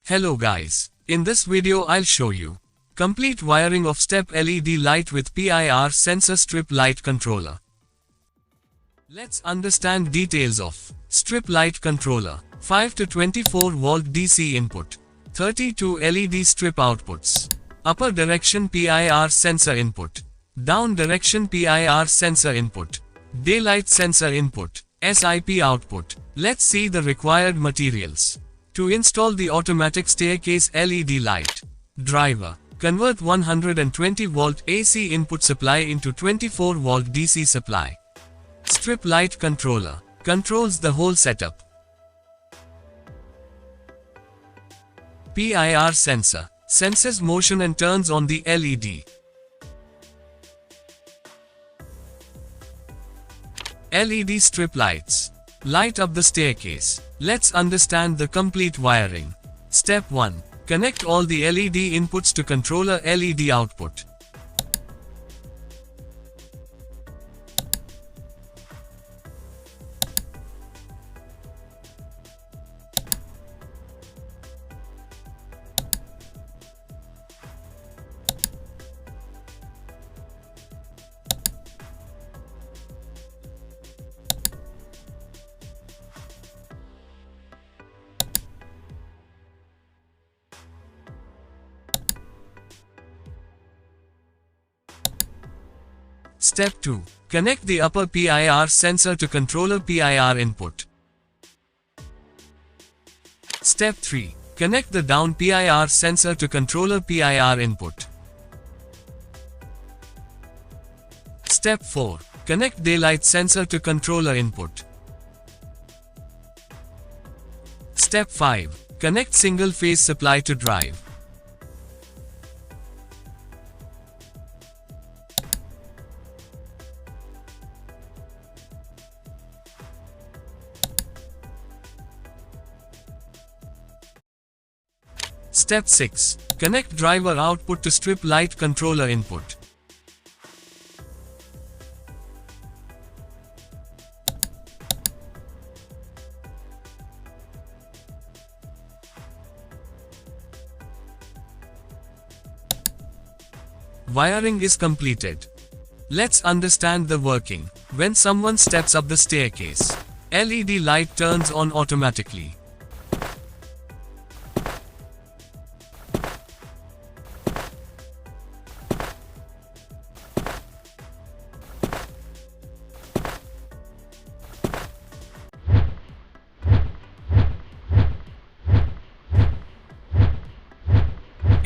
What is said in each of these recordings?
Hello guys, in this video I'll show you complete wiring of step LED light with PIR sensor strip light controller. Let's understand details of strip light controller. 5 to 24 volt DC input, 32 LED strip outputs, upper direction PIR sensor input, down direction PIR sensor input, daylight sensor input, SIP output. Let's see the required materials. To install the automatic staircase LED light. Driver. Convert 120 volt AC input supply into 24 volt DC supply. Strip light controller. Controls the whole setup. PIR sensor. Senses motion and turns on the LED. LED strip lights. Light up the staircase. Let's understand the complete wiring. Step 1. Connect all the LED inputs to controller LED output. Step 2. Connect the upper PIR sensor to controller PIR input. Step 3. Connect the down PIR sensor to controller PIR input. Step 4. Connect daylight sensor to controller input. Step 5. Connect single phase supply to drive. Step 6. Connect driver output to strip light controller input. Wiring is completed. Let's understand the working. When someone steps up the staircase, LED light turns on automatically.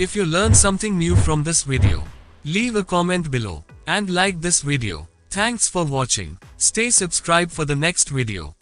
If you learned something new from this video, leave a comment below and like this video. Thanks for watching. Stay subscribed for the next video.